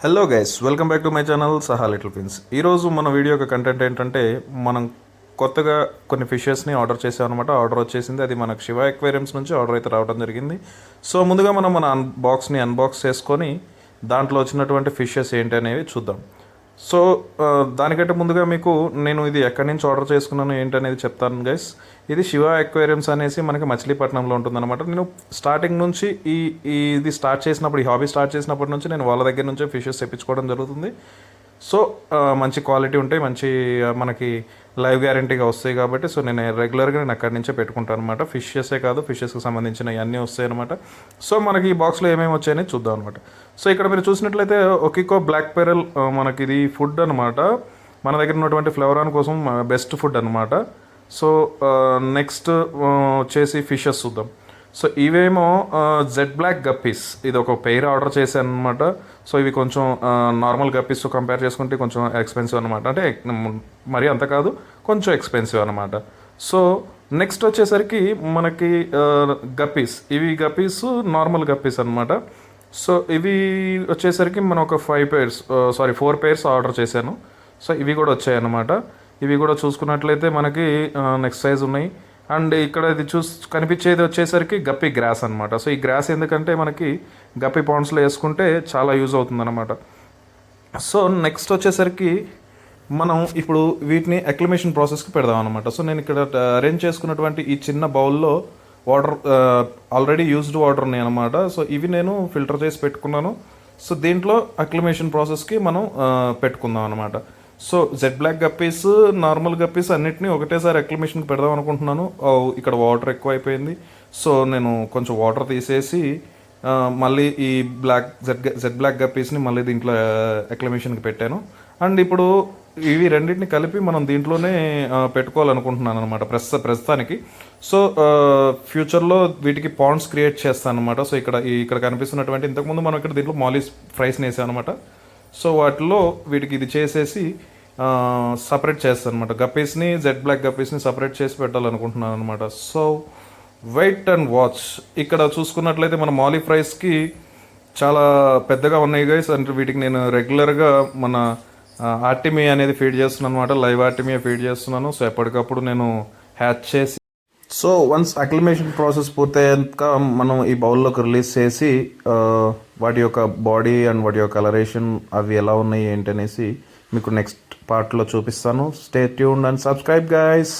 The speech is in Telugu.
Hello guys, welcome back to my channel సహా లిటిల్ ఫిన్స్. ఈరోజు మన వీడియో యొక్క కంటెంట్ ఏంటంటే, మనం కొత్తగా కొన్ని ఫిషెస్ని ఆర్డర్ చేసాం అనమాట. ఆర్డర్ వచ్చేసింది, అది మనకు శివ ఎక్వేరియమ్స్ నుంచి ఆర్డర్ అయితే రావడం జరిగింది. సో ముందుగా మనం మన బాక్స్ని అన్బాక్స్ చేసుకొని దాంట్లో వచ్చినటువంటి ఫిషెస్ ఏంటి అనేవి చూద్దాం. సో దానికంటే ముందుగా మీకు నేను ఇది ఎక్కడి నుంచి ఆర్డర్ చేసుకున్నాను ఏంటనేది చెప్తాను గైస్. ఇది శివ ఎక్వేరియమ్స్ అనేసి మనకి మచిలీపట్నంలో ఉంటుందన్నమాట. నేను స్టార్టింగ్ నుంచి ఇది స్టార్ట్ చేసినప్పుడు, ఈ హాబీ స్టార్ట్ చేసినప్పటి నుంచి నేను వాళ్ళ దగ్గర నుంచే ఫిషెస్ తెప్పించుకోవడం జరుగుతుంది. సో మంచి క్వాలిటీ ఉంటాయి, మంచి మనకి లైవ్ గ్యారంటీగా వస్తాయి కాబట్టి సో నేను రెగ్యులర్గా నేను అక్కడి నుంచే పెట్టుకుంటాను అనమాట. ఫిషెసే కాదు, ఫిషెస్కి సంబంధించిన అన్నీ వస్తాయి అనమాట. సో మనకి ఈ బాక్స్లో ఏమేమి వచ్చాయని చూద్దాం అనమాట. సో ఇక్కడ మీరు చూసినట్లయితే ఒకికో బ్లాక్ పెరల్ మనకి ఇది ఫుడ్ అనమాట. మన దగ్గర ఉన్నటువంటి ఫ్లేవరాన్ కోసం బెస్ట్ ఫుడ్ అనమాట. సో నెక్స్ట్ వచ్చేసి ఫిషెస్ చూద్దాం. సో ఇవేమో జెడ్ బ్లాక్ గప్పీస్, ఇది ఒక పెయిర్ ఆర్డర్ చేశాను అనమాట. సో ఇవి కొంచెం నార్మల్ గప్పీస్తో కంపేర్ చేసుకుంటే కొంచెం ఎక్స్పెన్సివ్ అనమాట. అంటే మరీ అంత కాదు, కొంచెం ఎక్స్పెన్సివ్ అనమాట. సో నెక్స్ట్ వచ్చేసరికి మనకి గప్పీస్, ఇవి గప్పీస్ నార్మల్ గప్పీస్ అనమాట. సో ఇవి వచ్చేసరికి మనం ఒక 4 pairs ఆర్డర్ చేశాను. సో ఇవి కూడా వచ్చాయన్నమాట. ఇవి కూడా చూసుకున్నట్లయితే మనకి నెక్స్ట్ సైజ్ ఉన్నాయి. అండ్ ఇక్కడ ఇది కనిపించేది వచ్చేసరికి గప్పి గ్రాస్ అనమాట. సో ఈ గ్రాస్ ఎందుకంటే మనకి గప్పి పాండ్స్లో వేసుకుంటే చాలా యూజ్ అవుతుందన్నమాట. సో నెక్స్ట్ వచ్చేసరికి మనం ఇప్పుడు వీటిని అక్లిమేషన్ ప్రాసెస్కి పెడదాం అనమాట. సో నేను ఇక్కడ అరేంజ్ చేసుకున్నటువంటి ఈ చిన్న బౌల్లో వాటర్, ఆల్రెడీ యూజ్డ్ వాటర్ ఉన్నాయి అనమాట. సో ఇవి నేను ఫిల్టర్ చేసి పెట్టుకున్నాను. సో దీంట్లో అక్లిమేషన్ ప్రాసెస్కి మనం పెట్టుకుందాం అనమాట. So Z black guppies, normal guppies అన్నిటినీ ఒకటేసారి అక్లిమేషన్కి పెడదాం అనుకుంటున్నాను. ఇక్కడ వాటర్ ఎక్కువ అయిపోయింది. సో నేను కొంచెం వాటర్ తీసేసి మళ్ళీ ఈ జెడ్ బ్లాక్ గప్పీస్ని మళ్ళీ దీంట్లో అక్లిమేషన్కి పెట్టాను. అండ్ ఇప్పుడు ఇవి రెండింటిని కలిపి మనం దీంట్లోనే పెట్టుకోవాలనుకుంటున్నాను అనమాట ప్రస్తుతానికి. సో ఫ్యూచర్లో వీటికి పాండ్స్ క్రియేట్ చేస్తాను అనమాట. సో ఇక్కడ కనిపిస్తున్నటువంటి, ఇంతకుముందు మనం ఇక్కడ దీంట్లో మాలిస్ ఫ్రైస్ని వేసాం అనమాట. సో వాటిలో వీటికి ఇది చేసేసి సపరేట్ చేస్తాను అనమాట. గప్పీస్ని, జెడ్ బ్లాక్ గప్పీస్ని సపరేట్ చేసి పెట్టాలనుకుంటున్నాను అనమాట. So wait and watch. ఇక్కడ చూసుకున్నట్లయితే మన మాలీ ఫ్రైస్కి చాలా పెద్దగా ఉన్నాయి గైస్. అంటే వీటికి నేను రెగ్యులర్గా మన ఆర్టిమియా అనేది ఫీడ్ చేస్తున్నాను అనమాట. లైవ్ ఆర్టిమియా ఫీడ్ చేస్తున్నాను. సో ఎప్పటికప్పుడు నేను హ్యాచ్ చేసి, సో వన్స్ అక్లిమేషన్ ప్రాసెస్ పూర్తయ్యాక మనం ఈ బౌల్లోకి రిలీజ్ చేసి వాటి యొక్క బాడీ అండ్ వాటి యొక్క కలరేషన్ అవి ఎలా ఉన్నాయి ఏంటి అనేసి మీకు నెక్స్ట్ పార్ట్లో చూపిస్తాను. Stay tuned and subscribe guys.